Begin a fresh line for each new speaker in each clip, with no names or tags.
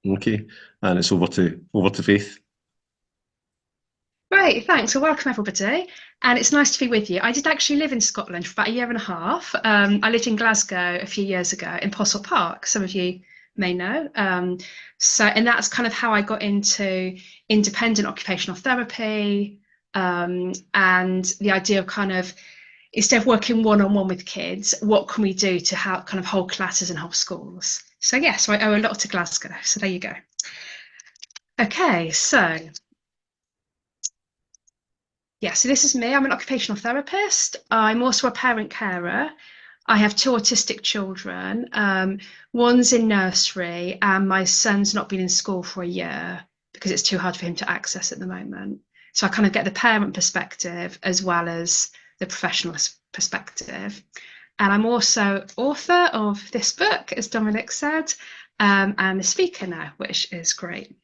Okay, and it's over to Faith.
Great, thanks. Well, welcome everybody, and it's nice to be with you. I did actually live in Scotland for about a year and a half. I lived in Glasgow a few years ago in Postle Park. Some of you may know. And that's kind of how I got into independent occupational therapy, and the idea of kind of instead of working one-on-one with kids, what can we do to help kind of whole classes and whole schools? So yeah, so I owe a lot to Glasgow. So there you go. Okay, so yeah, so this is me. I'm an occupational therapist. I'm also a parent carer. I have two autistic children. One's in nursery, and my son's not been in school for a year because it's too hard for him to access at the moment. So I kind of get the parent perspective as well as the professional perspective. And I'm also author of this book, as Dominic said, and a speaker now, which is great.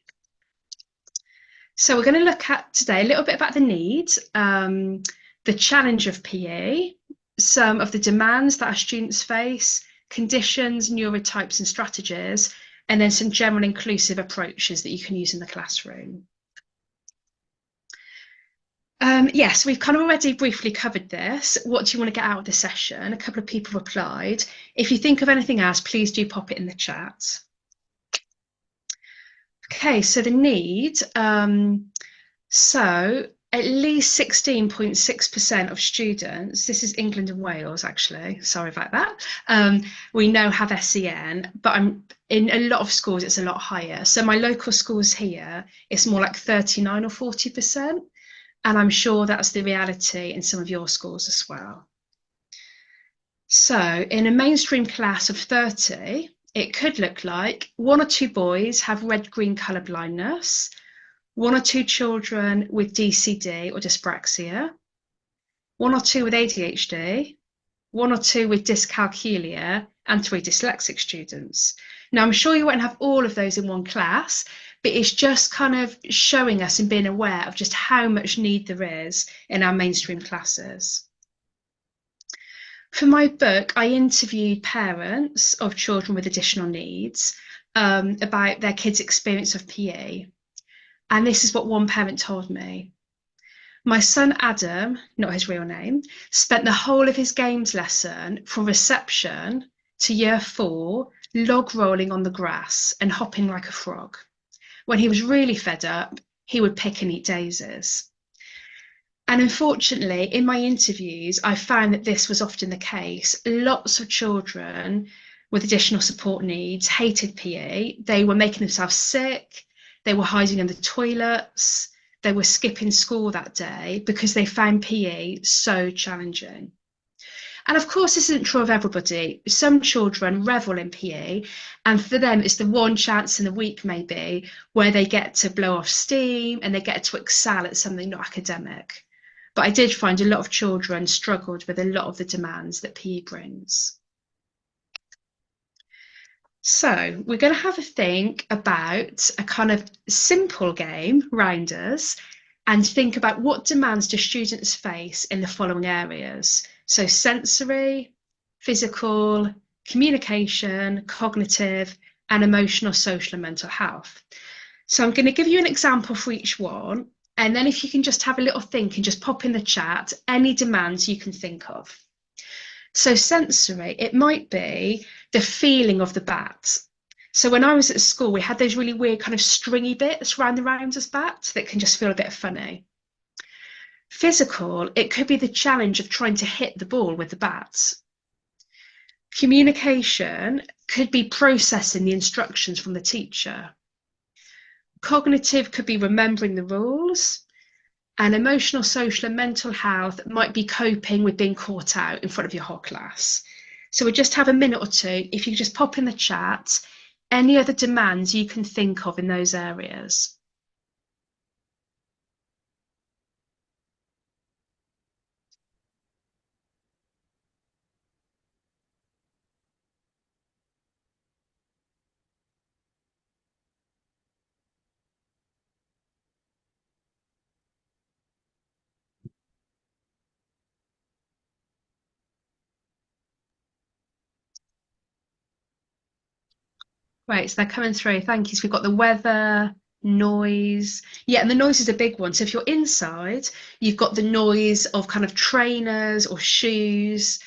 So we're going to look at today a little bit about the needs, the challenge of PE, some of the demands that our students face, conditions, neurotypes and strategies, and then some general inclusive approaches that you can use in the classroom. Yes, we've kind of already briefly covered this. What do you want to get out of the session? A couple of people replied. If you think of anything else, please do pop it in the chat. Okay, so the need. So at least 16.6% of students, this is England and Wales actually, sorry about that, we know have SEN, but in a lot of schools it's a lot higher. So my local schools here, it's more like 39 or 40%, and I'm sure that's the reality in some of your schools as well. So in a mainstream class of 30, it could look like one or two boys have red-green colour blindness, one or two children with DCD or dyspraxia, one or two with ADHD, one or two with dyscalculia, and three dyslexic students. Now, I'm sure you won't have all of those in one class, but it's just kind of showing us and being aware of just how much need there is in our mainstream classes. For my book, I interviewed parents of children with additional needs about their kids' experience of PE. And this is what one parent told me. My son Adam, not his real name, spent the whole of his games lesson from reception to year 4 log rolling on the grass and hopping like a frog. When he was really fed up, he would pick and eat daisies. And unfortunately, in my interviews, I found that this was often the case. Lots of children with additional support needs hated PE. They were making themselves sick. They were hiding in the toilets. They were skipping school that day because they found PE so challenging. And of course, this isn't true of everybody. Some children revel in PE, and for them, it's the one chance in the week, maybe, where they get to blow off steam and they get to excel at something not academic. But I did find a lot of children struggled with a lot of the demands that PE brings. So we're going to have a think about a kind of simple game, rounders, and think about what demands do students face in the following areas. So sensory, physical, communication, cognitive, and emotional, social, and mental health. So I'm going to give you an example for each one. And then if you can just have a little think and just pop in the chat any demands you can think of. So sensory, it might be the feeling of the bat. So when I was at school, we had those really weird kind of stringy bits around the rounder's bat that can just feel a bit funny. Physical, it could be the challenge of trying to hit the ball with the bat. Communication could be processing the instructions from the teacher. Cognitive could be remembering the rules. And emotional, social, and mental health might be coping with being caught out in front of your whole class. So we'll just have a minute or two. If you just pop in the chat, any other demands you can think of in those areas. Right, so they're coming through. Thank you. So we've got the weather, noise. Yeah, and the noise is a big one. So if you're inside, you've got the noise of kind of trainers or shoes.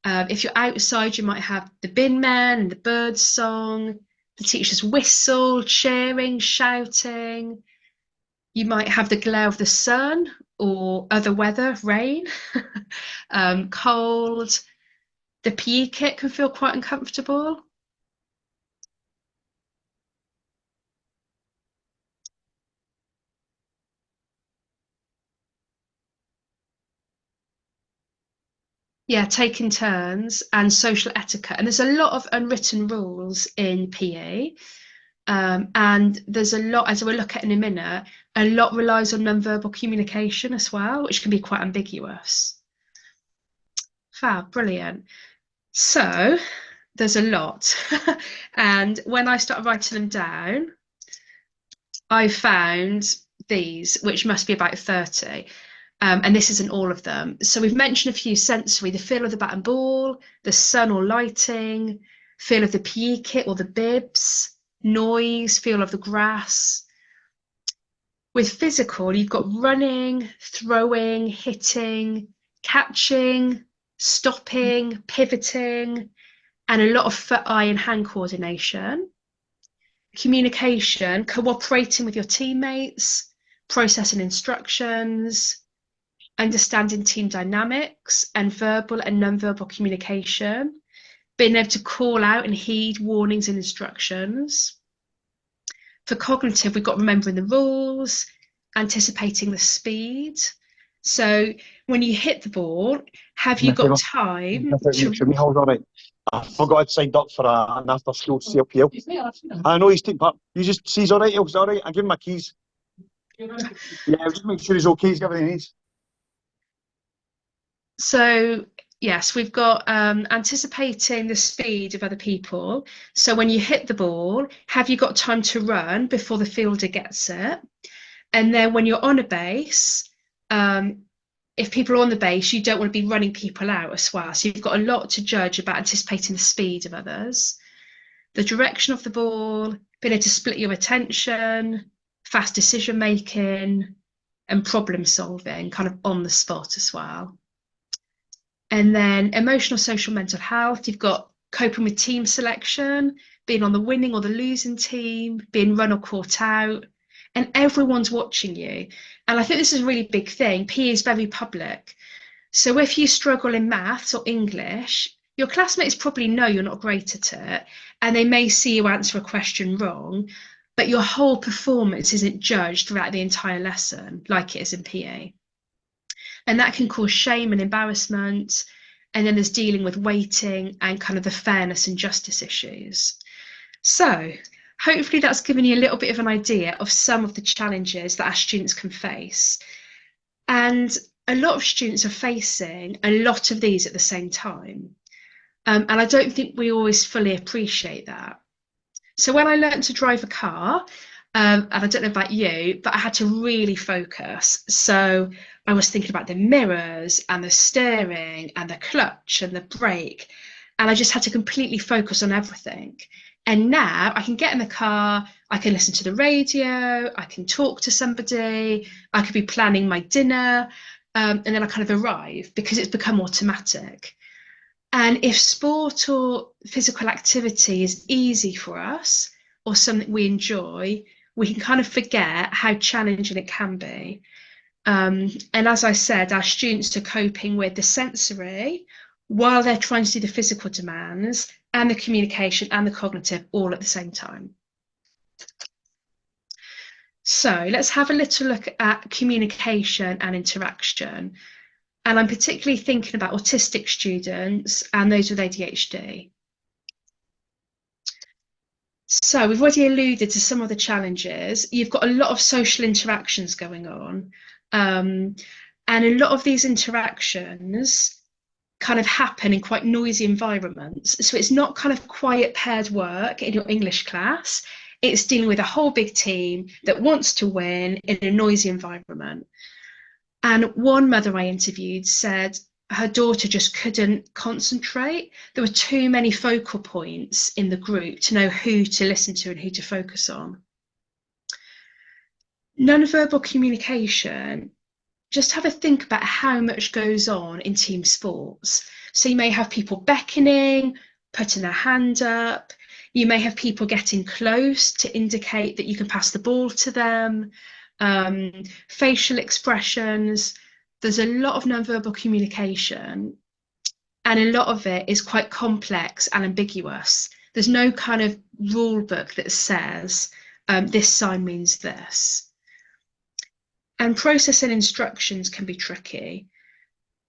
If you're outside, you might have the bin men and the bird song, the teacher's whistle, cheering, shouting. You might have the glare of the sun or other weather, rain, cold. The PE kit can feel quite uncomfortable. Yeah, taking turns and social etiquette. And there's a lot of unwritten rules in PE. And there's a lot, as we'll look at in a minute, a lot relies on non-verbal communication as well, which can be quite ambiguous. Fab, brilliant. So there's a lot. And when I started writing them down, I found these, which must be about 30. And this isn't all of them. So we've mentioned a few sensory, the feel of the bat and ball, the sun or lighting, feel of the PE kit or the bibs, noise, feel of the grass. With physical, you've got running, throwing, hitting, catching, stopping, pivoting, and a lot of foot, eye, and hand coordination. Communication, cooperating with your teammates, processing instructions, understanding team dynamics, and verbal and non-verbal communication, being able to call out and heed warnings and instructions. For cognitive, we've got remembering the rules, anticipating the speed. So when you hit the ball, have you got time to?
Should we hold on it? I forgot I'd signed up for an after school CLPL. I know he's taking part. You just see he's all right, he's all right. I give him my keys. Yeah, just make sure he's okay, he's got everything he needs.
So yes, we've got anticipating the speed of other people. So when you hit the ball, have you got time to run before the fielder gets it? And then when you're on a base, if people are on the base, you don't want to be running people out as well. So you've got a lot to judge about anticipating the speed of others, the direction of the ball, being able to split your attention, fast decision making, and problem solving kind of on the spot as well. And then emotional, social, mental health, you've got coping with team selection, being on the winning or the losing team, being run or caught out, and everyone's watching you. And I think this is a really big thing. PE is very public. So if you struggle in maths or English, your classmates probably know you're not great at it, and they may see you answer a question wrong, but your whole performance isn't judged throughout the entire lesson like it is in PE. And that can cause shame and embarrassment. And then there's dealing with weighting and kind of the fairness and justice issues. So hopefully that's given you a little bit of an idea of some of the challenges that our students can face. And a lot of students are facing a lot of these at the same time. And I don't think we always fully appreciate that. So when I learned to drive a car, and I don't know about you, but I had to really focus. So I was thinking about the mirrors and the steering and the clutch and the brake. And I just had to completely focus on everything. And now I can get in the car, I can listen to the radio, I can talk to somebody, I could be planning my dinner, and then I kind of arrive because it's become automatic. And if sport or physical activity is easy for us or something we enjoy, we can kind of forget how challenging it can be. And as I said, our students are coping with the sensory while they're trying to do the physical demands and the communication and the cognitive all at the same time. So let's have a little look at communication and interaction. And I'm particularly thinking about autistic students and those with ADHD. So we've already alluded to some of the challenges. You've got a lot of social interactions going on. And a lot of these interactions kind of happen in quite noisy environments. So it's not kind of quiet paired work in your English class. It's dealing with a whole big team that wants to win in a noisy environment. And one mother I interviewed said, her daughter just couldn't concentrate. There were too many focal points in the group to know who to listen to and who to focus on. Non-verbal communication, just have a think about how much goes on in team sports. So you may have people beckoning, putting their hand up. You may have people getting close to indicate that you can pass the ball to them. Facial expressions. There's a lot of non-verbal communication, and a lot of it is quite complex and ambiguous. There's no kind of rule book that says this sign means this. And processing instructions can be tricky.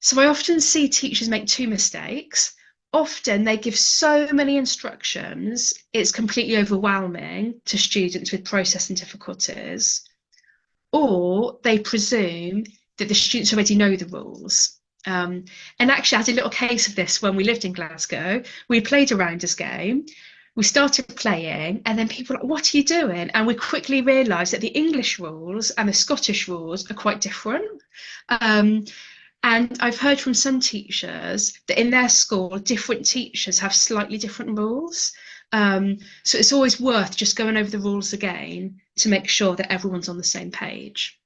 So I often see teachers make two mistakes. Often they give so many instructions, it's completely overwhelming to students with processing difficulties, or they presume that the students already know the rules. And actually, I had a little case of this when we lived in Glasgow. We played a rounders game. We started playing, and then people were like, what are you doing? And we quickly realised that the English rules and the Scottish rules are quite different. And I've heard from some teachers that in their school, different teachers have slightly different rules. So it's always worth just going over the rules again to make sure that everyone's on the same page.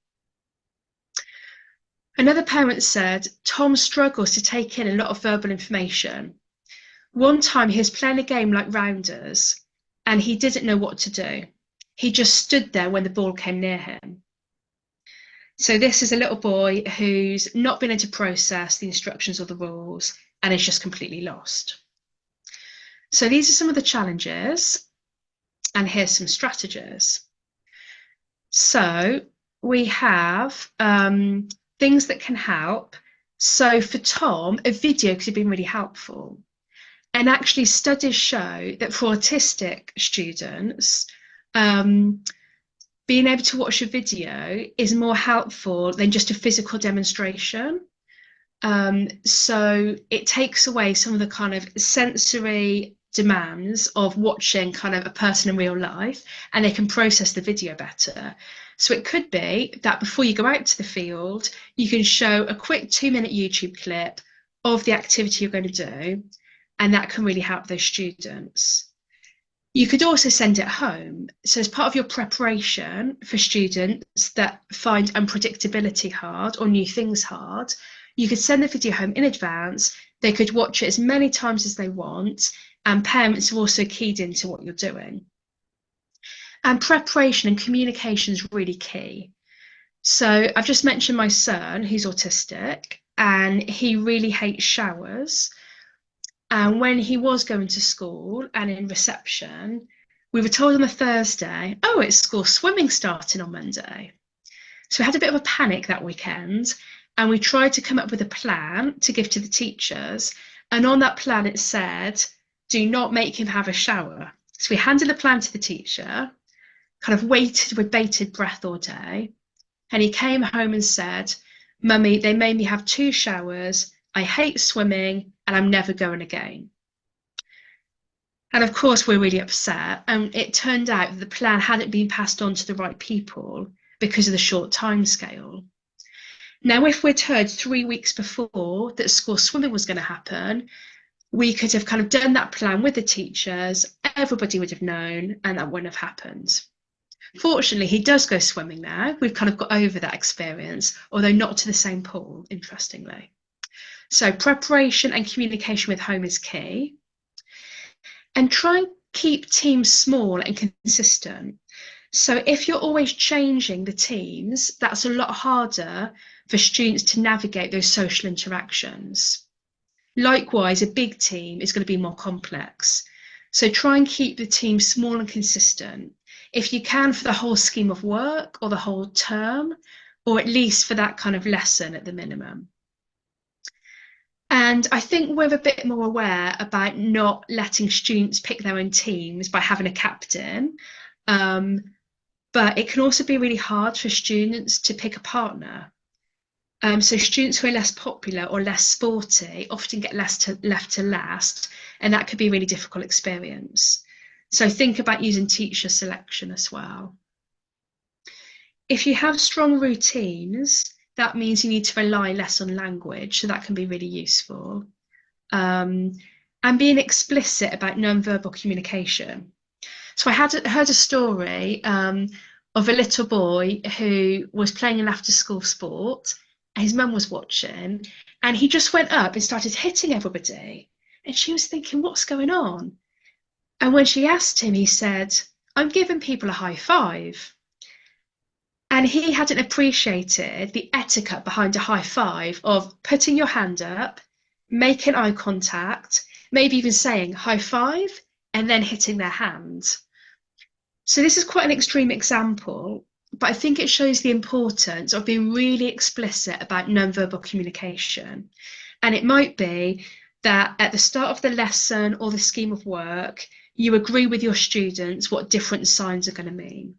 Another parent said, Tom struggles to take in a lot of verbal information. One time he was playing a game like rounders and he didn't know what to do. He just stood there when the ball came near him. So this is a little boy who's not been able to process the instructions or the rules and is just completely lost. So these are some of the challenges, and here's some strategies. So we have things that can help. So for Tom, a video could have been really helpful. And actually studies show that for autistic students, being able to watch a video is more helpful than just a physical demonstration. So it takes away some of the kind of sensory demands of watching kind of a person in real life, and they can process the video better. So it could be that before you go out to the field, you can show a quick 2-minute YouTube clip of the activity you're going to do, and that can really help those students. You could also send it home. So as part of your preparation for students that find unpredictability hard or new things hard, you could send the video home in advance. They could watch it as many times as they want, and parents are also keyed into what you're doing. And preparation and communication is really key. So I've just mentioned my son, who's autistic, and he really hates showers. And when he was going to school and in reception, we were told on a Thursday, oh, it's school swimming starting on Monday. So we had a bit of a panic that weekend, and we tried to come up with a plan to give to the teachers. And on that plan, it said, do not make him have a shower. So we handed the plan to the teacher, kind of waited with bated breath all day. And he came home and said, Mummy, they made me have 2 showers. I hate swimming and I'm never going again. And of course, we're really upset. And it turned out that the plan hadn't been passed on to the right people because of the short time scale. Now, if we'd heard 3 weeks before that school swimming was going to happen, we could have kind of done that plan with the teachers, everybody would have known, and that wouldn't have happened. Fortunately, he does go swimming now. We've kind of got over that experience, although not to the same pool, interestingly. So preparation and communication with home is key. And try and keep teams small and consistent. So if you're always changing the teams, that's a lot harder for students to navigate those social interactions. Likewise, a big team is going to be more complex. So try and keep the team small and consistent. If you can, for the whole scheme of work or the whole term, or at least for that kind of lesson at the minimum. And I think we're a bit more aware about not letting students pick their own teams by having a captain. But it can also be really hard for students to pick a partner. So students who are less popular or less sporty often get left to last, and that could be a really difficult experience. So think about using teacher selection as well. If you have strong routines, that means you need to rely less on language, so that can be really useful. And being explicit about non-verbal communication. So I heard a story of a little boy who was playing an after-school sport, and his mum was watching, and he just went up and started hitting everybody. And she was thinking, what's going on? And when she asked him, he said, I'm giving people a high five. And he hadn't appreciated the etiquette behind a high five of putting your hand up, making eye contact, maybe even saying high five, and then hitting their hand. So this is quite an extreme example, but I think it shows the importance of being really explicit about nonverbal communication. And it might be that at the start of the lesson or the scheme of work, you agree with your students what different signs are going to mean.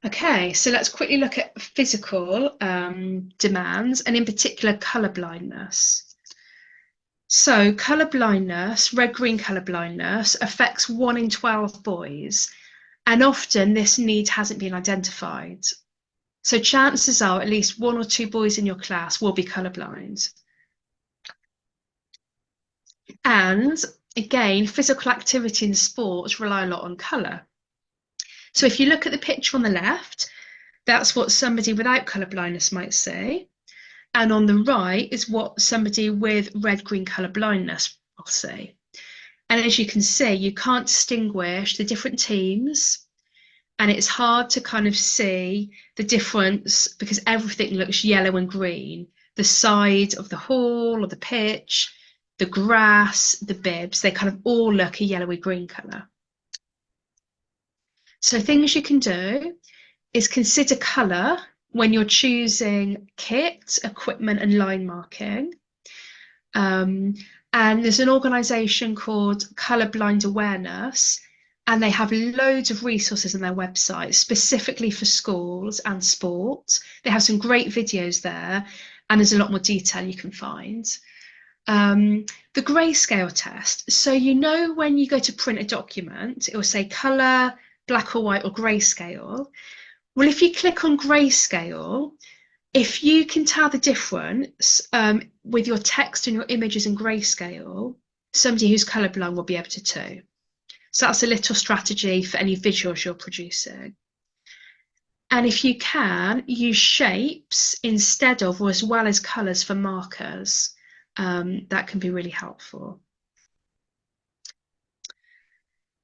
Okay, so let's quickly look at physical demands, and in particular colour blindness. So colour blindness, red-green colour blindness, affects 1 in 12 boys, and often this need hasn't been identified. So chances are at least 1 or 2 boys in your class will be colourblind. And again, physical activity in sports rely a lot on colour. So if you look at the picture on the left, that's what somebody without colour blindness might see. And on the right is what somebody with red-green colour blindness will see. And as you can see, you can't distinguish the different teams, and it's hard to kind of see the difference because everything looks yellow and green. The side of the hall or the pitch, the grass, the bibs, they kind of all look a yellowy green colour. So things you can do is consider colour when you're choosing kit, equipment and line marking. And there's an organisation called Colourblind Awareness, and they have loads of resources on their website specifically for schools and sport. They have some great videos there, and there's a lot more detail you can find. The grayscale test. So you know when you go to print a document, it will say colour, black or white or grayscale. Well, if you click on grayscale, if you can tell the difference with your text and your images in grayscale, somebody who's colourblind will be able to too. So that's a little strategy for any visuals you're producing. And if you can, use shapes instead of or as well as colours for markers. That can be really helpful.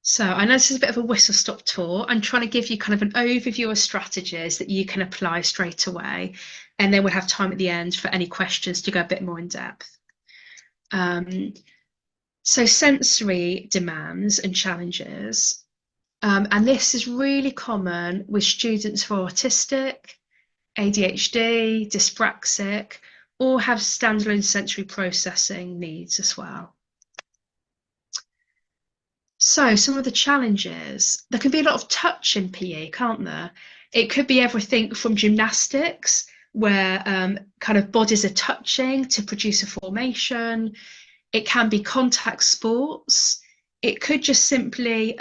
So I know this is a bit of a whistle-stop tour. I'm trying to give you kind of an overview of strategies that you can apply straight away, and then we'll have time at the end for any questions to go a bit more in depth. So sensory demands and challenges, and this is really common with students who are autistic, ADHD, dyspraxic, or have standalone sensory processing needs as well. So some of the challenges, there can be a lot of touch in PE, can't there? It could be everything from gymnastics, where kind of bodies are touching to produce a formation. It can be contact sports. It could just simply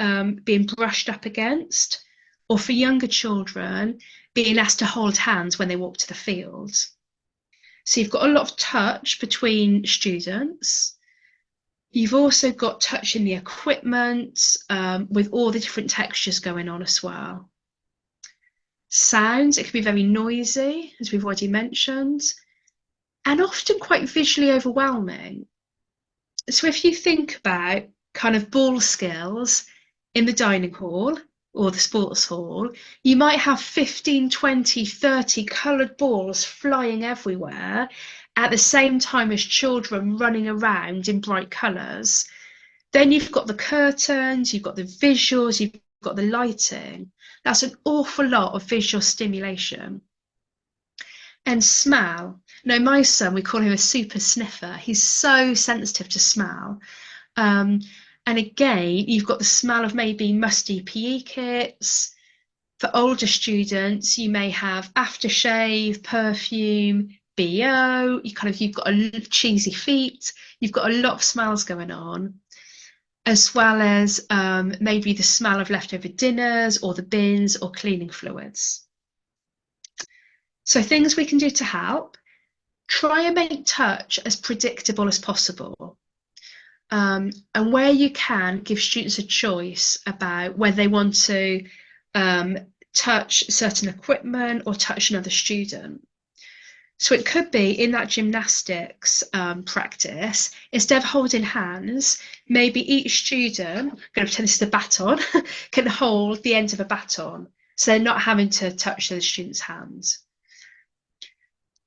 being brushed up against, or for younger children, being asked to hold hands when they walk to the field. So you've got a lot of touch between students. You've also got touch in the equipment with all the different textures going on as well. Sounds, it can be very noisy, as we've already mentioned, and often quite visually overwhelming. So if you think about kind of ball skills in the dining hall or the sports hall, you might have 15, 20, 30 coloured balls flying everywhere at the same time as children running around in bright colours. Then you've got the curtains, you've got the visuals, you've got the lighting. That's an awful lot of visual stimulation. And smell. Now, my son, we call him a super sniffer. He's so sensitive to smell. And again, you've got the smell of maybe musty PE kits. For older students, you may have aftershave, perfume, BO, you've got a cheesy feet, you've got a lot of smells going on, as well as maybe the smell of leftover dinners or the bins or cleaning fluids. So things we can do to help: try and make touch as predictable as possible. And where you can, give students a choice about whether they want to touch certain equipment or touch another student. So it could be in that gymnastics practice, instead of holding hands, maybe each student, I'm going to pretend this is a baton, can hold the end of a baton. So they're not having to touch the student's hands.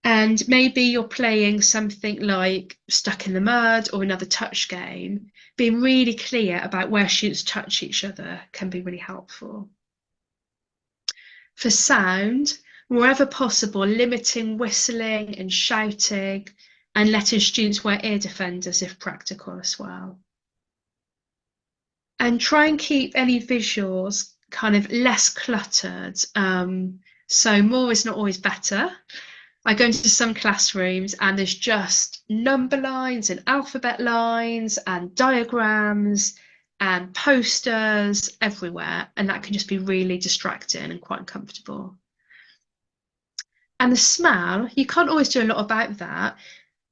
And maybe you're playing something like Stuck in the Mud or another touch game. Being really clear about where students touch each other can be really helpful. For sound, wherever possible, limiting whistling and shouting, and letting students wear ear defenders if practical as well. And try and keep any visuals kind of less cluttered. So more is not always better. I go into some classrooms and there's just number lines and alphabet lines and diagrams and posters everywhere, and that can just be really distracting and quite uncomfortable. And the smell, you can't always do a lot about that,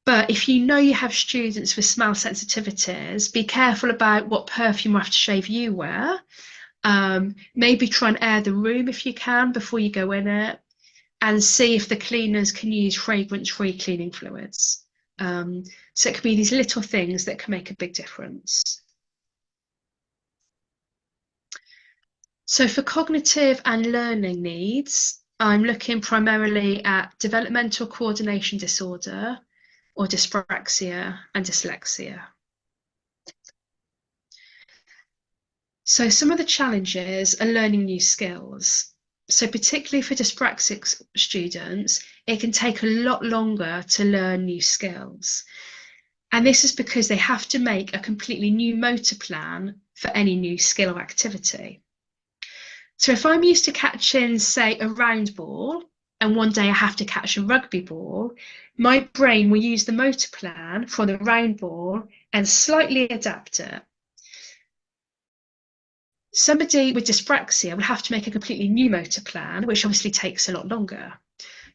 but if you know you have students with smell sensitivities, be careful about what perfume or aftershave you wear. Maybe try and air the room if you can before you go in it, and see if the cleaners can use fragrance-free cleaning fluids. So it could be these little things that can make a big difference. So for cognitive and learning needs, I'm looking primarily at developmental coordination disorder or dyspraxia and dyslexia. So some of the challenges are learning new skills. So particularly for dyspraxic students, it can take a lot longer to learn new skills. And this is because they have to make a completely new motor plan for any new skill or activity. So if I'm used to catching, say, a round ball, and one day I have to catch a rugby ball, my brain will use the motor plan for the round ball and slightly adapt it. Somebody with dyspraxia will have to make a completely new motor plan, which obviously takes a lot longer.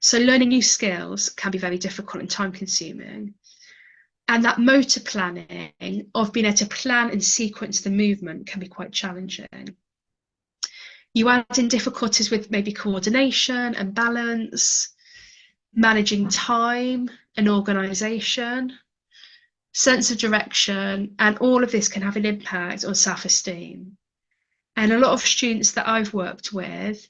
So learning new skills can be very difficult and time consuming. And that motor planning of being able to plan and sequence the movement can be quite challenging. You add in difficulties with maybe coordination and balance, managing time and organisation, sense of direction, and all of this can have an impact on self-esteem. And a lot of students that I've worked with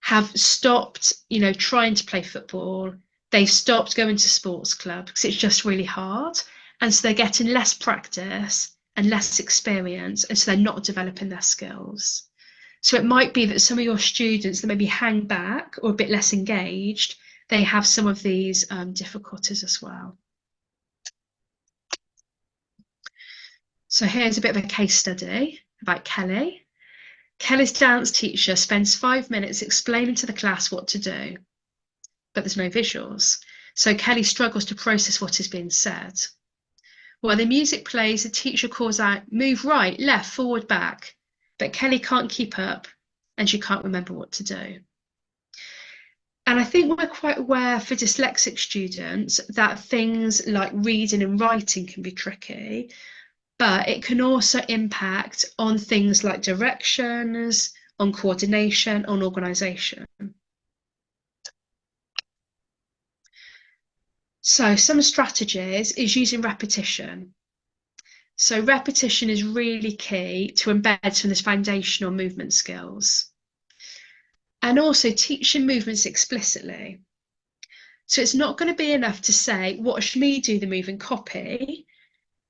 have stopped, trying to play football. They've stopped going to sports club because it's just really hard. And so they're getting less practice and less experience, and so they're not developing their skills. So it might be that some of your students that maybe hang back or a bit less engaged, they have some of these difficulties as well. So here's a bit of a case study about Kelly. Kelly's dance teacher spends 5 minutes explaining to the class what to do, but there's no visuals. So Kelly struggles to process what is being said. While the music plays, the teacher calls out, "Move right, left, forward, back." But Kelly can't keep up and she can't remember what to do. And I think we're quite aware for dyslexic students that things like reading and writing can be tricky, but it can also impact on things like directions, on coordination, on organisation. So some strategies is using repetition. So repetition is really key to embed some of this foundational movement skills. And also teaching movements explicitly. So it's not going to be enough to say, watch me do the move and copy.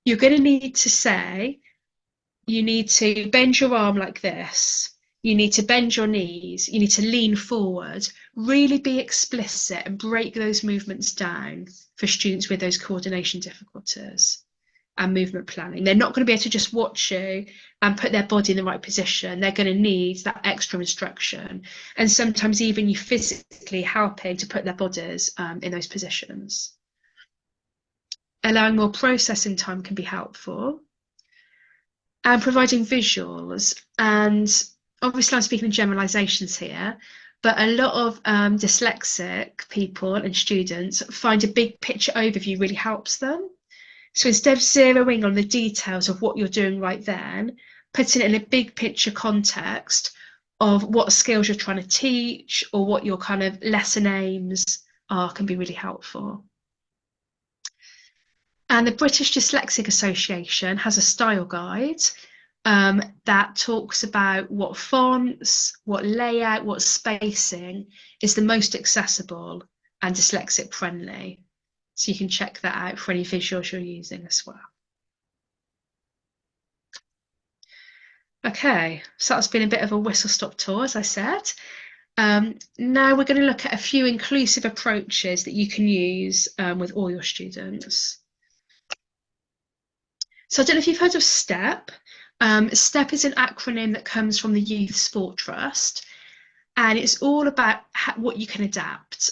You're going to need to say, you need to bend your arm like this. You need to bend your knees. You need to lean forward. Really be explicit and break those movements down for students with those coordination difficulties and movement planning. They're not going to be able to just watch you and put their body in the right position. They're going to need that extra instruction. And sometimes even you physically helping to put their bodies in those positions. Allowing more processing time can be helpful. And providing visuals. And obviously I'm speaking in generalizations here, but a lot of dyslexic people and students find a big picture overview really helps them. So instead of zeroing on the details of what you're doing right then, putting it in a big picture context of what skills you're trying to teach or what your kind of lesson aims are can be really helpful. And the British Dyslexic Association has a style guide that talks about what fonts, what layout, what spacing is the most accessible and dyslexic friendly. So you can check that out for any visuals you're using as well. Okay, so that's been a bit of a whistle-stop tour, as I said. Now we're going to look at a few inclusive approaches that you can use with all your students. So I don't know if you've heard of STEP. STEP is an acronym that comes from the Youth Sport Trust, and it's all about what you can adapt.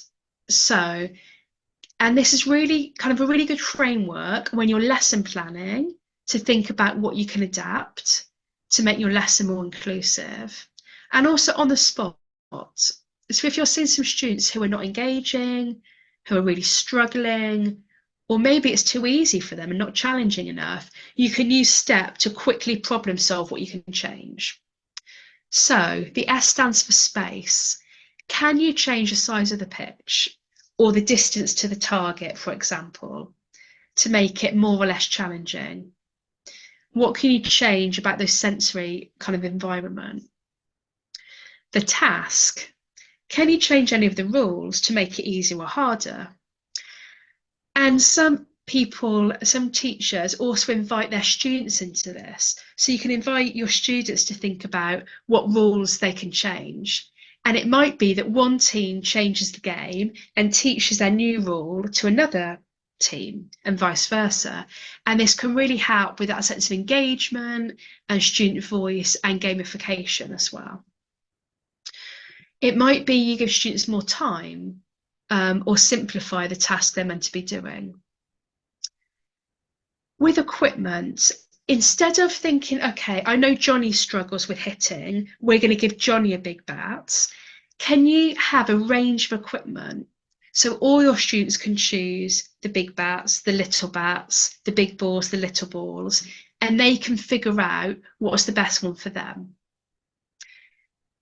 So, and this is really kind of a really good framework when you're lesson planning to think about what you can adapt to make your lesson more inclusive, and also on the spot. So if you're seeing some students who are not engaging, who are really struggling, or maybe it's too easy for them and not challenging enough, you can use STEP to quickly problem solve what you can change. So the S stands for space. Can you change the size of the pitch or the distance to the target, for example, to make it more or less challenging? What can you change about those sensory kind of environment? The task. Can you change any of the rules to make it easier or harder? And some people, some teachers also invite their students into this. So you can invite your students to think about what rules they can change. And it might be that one team changes the game and teaches their new rule to another team and vice versa. And this can really help with that sense of engagement and student voice and gamification as well. It might be you give students more time or simplify the task they're meant to be doing. With equipment, instead of thinking, okay, I know Johnny struggles with hitting, we're going to give Johnny a big bat, can you have a range of equipment? So all your students can choose the big bats, the little bats, the big balls, the little balls, and they can figure out what's the best one for them.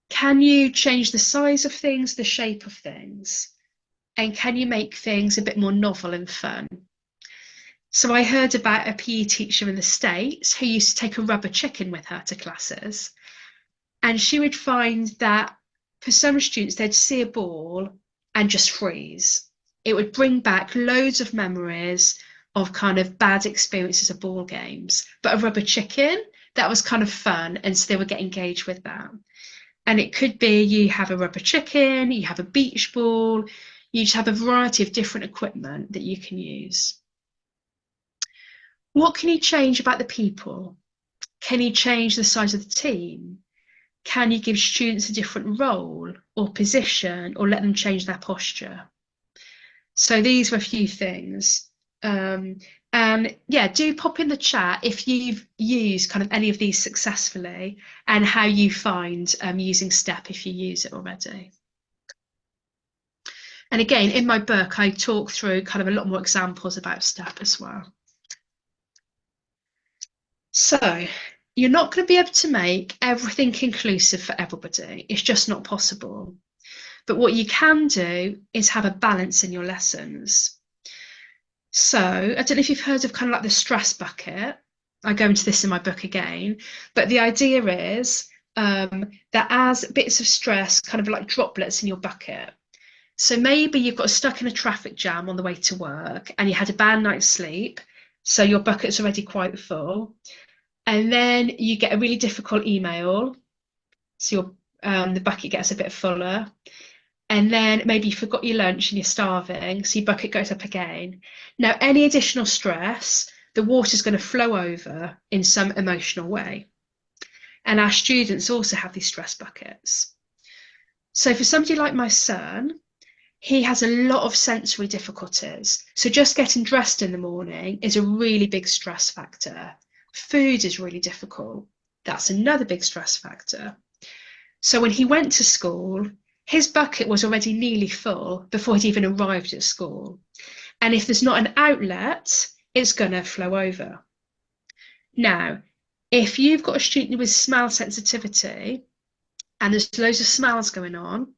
Can you change the size of things, the shape of things? And can you make things a bit more novel and fun? So I heard about a PE teacher in the States who used to take a rubber chicken with her to classes. And she would find that for some students, they'd see a ball and just freeze. It would bring back loads of memories of kind of bad experiences of ball games. But a rubber chicken, that was kind of fun. And so they would get engaged with that. And it could be you have a rubber chicken, you have a beach ball, you just have a variety of different equipment that you can use. What can you change about the people? Can you change the size of the team? Can you give students a different role or position or let them change their posture? So these were a few things. And yeah, do pop in the chat if you've used kind of any of these successfully and how you find using STEP if you use it already. And again, in my book, I talk through kind of a lot more examples about STEP as well. So you're not going to be able to make everything inclusive for everybody. It's just not possible. But what you can do is have a balance in your lessons. So I don't know if you've heard of kind of like the stress bucket. I go into this in my book again, but the idea is that as bits of stress kind of like droplets in your bucket. So maybe you've got stuck in a traffic jam on the way to work and you had a bad night's sleep, so your bucket's already quite full. And then you get a really difficult email, so the bucket gets a bit fuller. And then maybe you forgot your lunch and you're starving, so your bucket goes up again. Now, any additional stress, the water's going to flow over in some emotional way. And our students also have these stress buckets. So for somebody like my son, he has a lot of sensory difficulties. So just getting dressed in the morning is a really big stress factor. Food is really difficult. That's another big stress factor. So when he went to school, his bucket was already nearly full before he'd even arrived at school. And if there's not an outlet, it's going to flow over. Now, if you've got a student with smell sensitivity and there's loads of smells going on,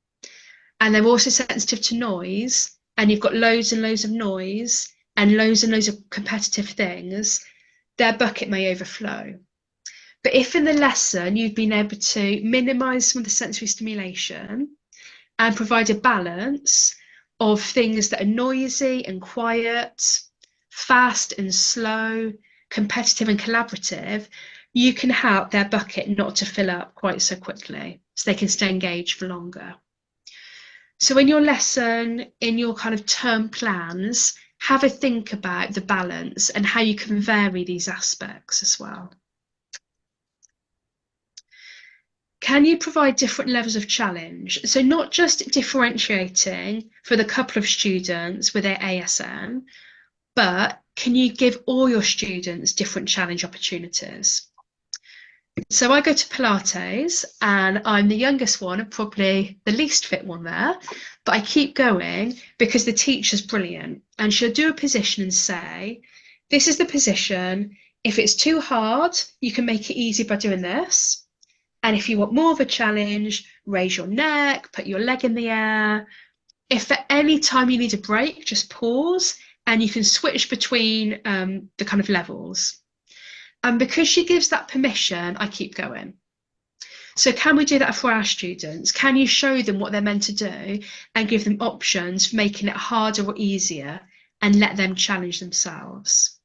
and they're also sensitive to noise, and you've got loads and loads of noise and loads of competitive things, their bucket may overflow. But if in the lesson you've been able to minimise some of the sensory stimulation and provide a balance of things that are noisy and quiet, fast and slow, competitive and collaborative, you can help their bucket not to fill up quite so quickly, so they can stay engaged for longer. So in your lesson, in your kind of term plans, have a think about the balance and how you can vary these aspects as well. Can you provide different levels of challenge? So not just differentiating for the couple of students with their ASN, but can you give all your students different challenge opportunities? So I go to Pilates and I'm the youngest one and probably the least fit one there, but I keep going because the teacher's brilliant and she'll do a position and say, this is the position. If it's too hard, you can make it easy by doing this. And if you want more of a challenge, raise your neck, put your leg in the air. If at any time you need a break, just pause and you can switch between the kind of levels. And because she gives that permission, I keep going. So can we do that for our students? Can you show them what they're meant to do and give them options for making it harder or easier and let them challenge themselves?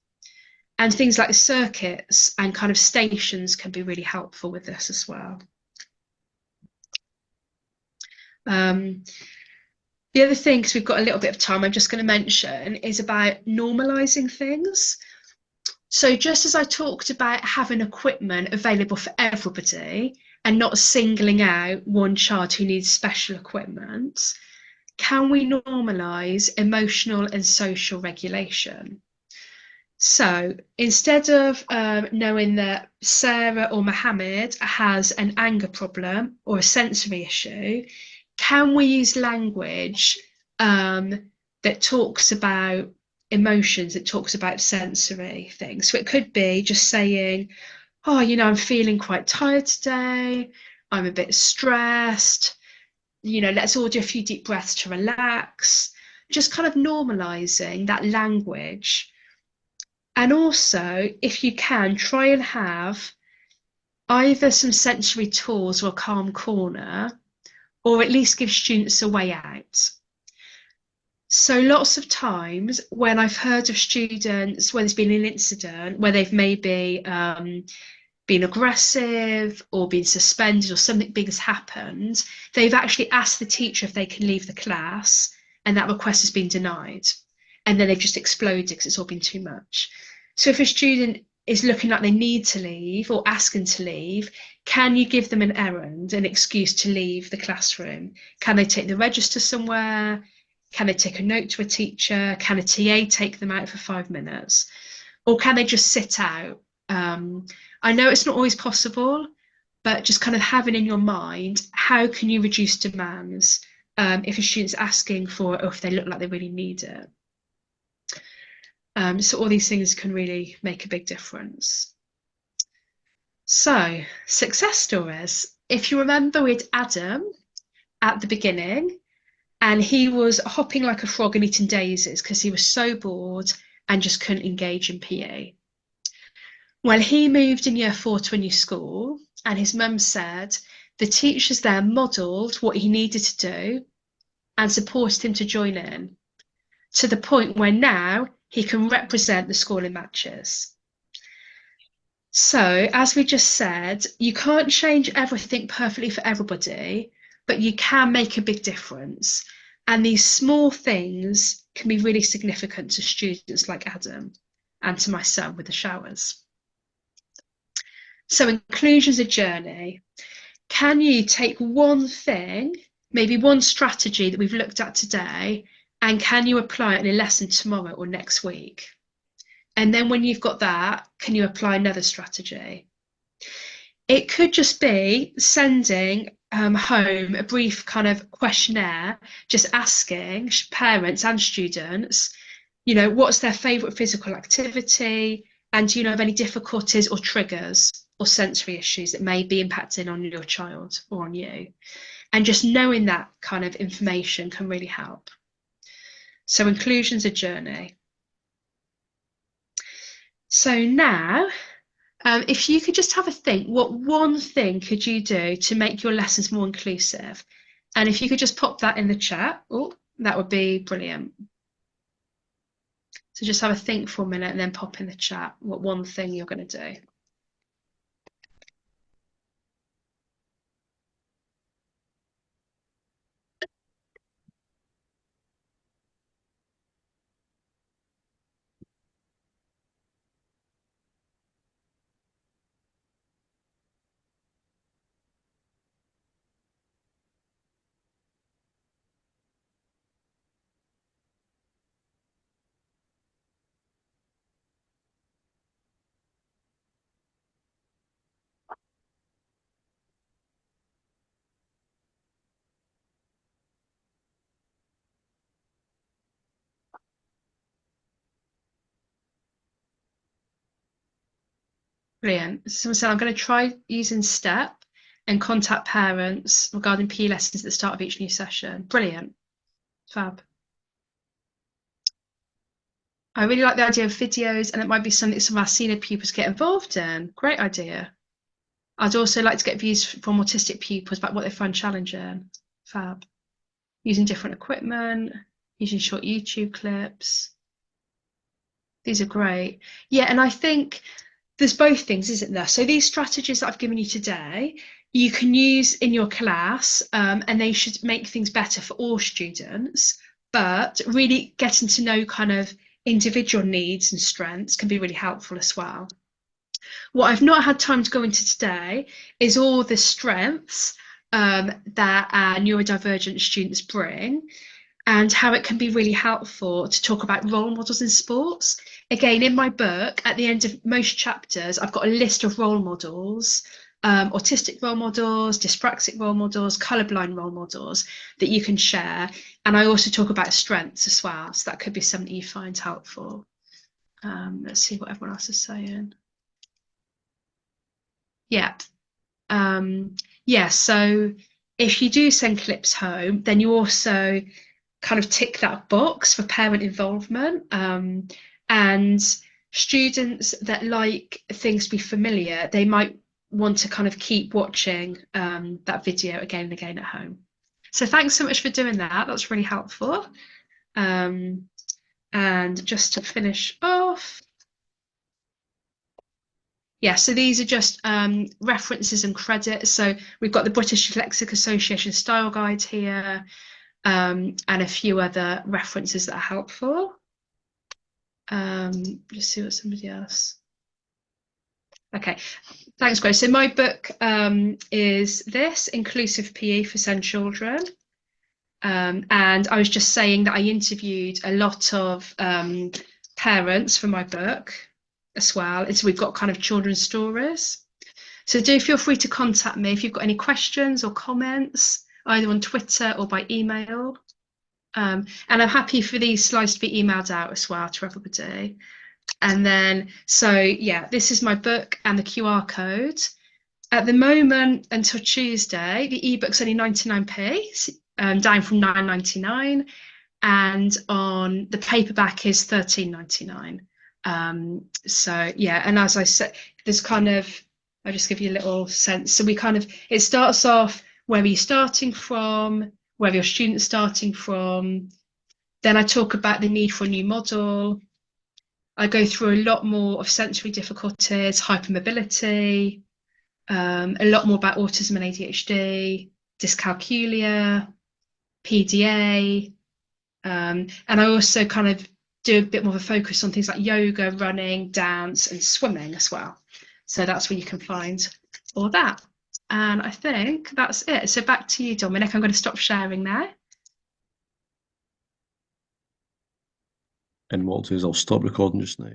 And things like circuits and kind of stations can be really helpful with this as well. The other thing, because we've got a little bit of time, I'm just going to mention is about normalising things. So just as I talked about having equipment available for everybody and not singling out one child who needs special equipment, can we normalise emotional and social regulation? So instead of knowing that Sarah or Mohammed has an anger problem or a sensory issue, can we use language that talks about emotions, that talks about sensory things? So it could be just saying, oh, you know, I'm feeling quite tired today. I'm a bit stressed. You know, let's all do a few deep breaths to relax. Just kind of normalising that language. And also, if you can, try and have either some sensory tools or a calm corner, or at least give students a way out. So lots of times when I've heard of students, when there's been an incident where they've maybe been aggressive or been suspended or something big has happened, they've actually asked the teacher if they can leave the class and that request has been denied. And then they've just exploded because it's all been too much. So if a student is looking like they need to leave or asking to leave, can you give them an errand, an excuse to leave the classroom? Can they take the register somewhere? Can they take a note to a teacher? Can a TA take them out for 5 minutes? Or can they just sit out? I know it's not always possible, but just kind of having in your mind, how can you reduce demands if a student's asking for it or if they look like they really need it? So all these things can really make a big difference. So, success stories. If you remember, we had Adam at the beginning, and he was hopping like a frog and eating daisies because he was so bored and just couldn't engage in PE. Well, he moved in year 4 to a new school, and his mum said the teachers there modelled what he needed to do and supported him to join in, to the point where now he can represent the school in matches. So, as we just said, you can't change everything perfectly for everybody, but you can make a big difference. And these small things can be really significant to students like Adam and to my son with the showers. So inclusion's a journey. Can you take one thing, maybe one strategy that we've looked at today, and can you apply it in a lesson tomorrow or next week? And then when you've got that, can you apply another strategy? It could just be sending home a brief kind of questionnaire, just asking parents and students, what's their favourite physical activity, and do you know of any difficulties or triggers or sensory issues that may be impacting on your child or on you? And just knowing that kind of information can really help. So inclusion's a journey. So now, if you could just have a think, what one thing could you do to make your lessons more inclusive? And if you could just pop that in the chat, that would be brilliant. So just have a think for a minute and then pop in the chat what one thing you're going to do. Brilliant. Someone said, I'm going to try using STEP and contact parents regarding PE lessons at the start of each new session. Brilliant. Fab. I really like the idea of videos, and it might be something some of our senior pupils get involved in. Great idea. I'd also like to get views from autistic pupils about what they find challenging. Fab. Using different equipment, using short YouTube clips. These are great. Yeah, and I think there's both things, isn't there? So these strategies that I've given you today, you can use in your class, and they should make things better for all students, but really getting to know kind of individual needs and strengths can be really helpful as well. What I've not had time to go into today is all the strengths that our neurodivergent students bring, and how it can be really helpful to talk about role models in sports. Again, in my book, at the end of most chapters, I've got a list of role models, autistic role models, dyspraxic role models, colourblind role models that you can share. And I also talk about strengths as well. So that could be something you find helpful. Let's see what everyone else is saying. Yeah. Yeah, so if you do send clips home, then you also kind of tick that box for parent involvement, and students that like things to be familiar, they might want to kind of keep watching that video again and again at home. So thanks so much for doing that. That's really helpful. And just to finish off, yeah, so these are just references and credits. So we've got the British Dyslexic Association style guide here, and a few other references that are helpful. Just see what somebody else. Okay, thanks, Grace. So my book is this, Inclusive PE for SEND Children. And I was just saying that I interviewed a lot of parents for my book as well. We've got kind of children's stories. So do feel free to contact me if you've got any questions or comments, either on Twitter or by email. And I'm happy for these slides to be emailed out as well to everybody. And then, so yeah, this is my book and the QR code. At the moment, until Tuesday, the ebook's only 99p, down from 9.99, and on the paperback is 13.99. So yeah, and as I said, there's kind of, I'll just give you a little sense. So it starts off where are you starting from, where your students starting from. Then I talk about the need for a new model. I go through a lot more of sensory difficulties, hypermobility, a lot more about autism and ADHD, dyscalculia, PDA, and I also kind of do a bit more of a focus on things like yoga, running, dance, and swimming as well. So that's where you can find all that. And I think that's it. So back to you, Dominic. I'm going to stop sharing now.
And what I'll do is I'll stop recording just now.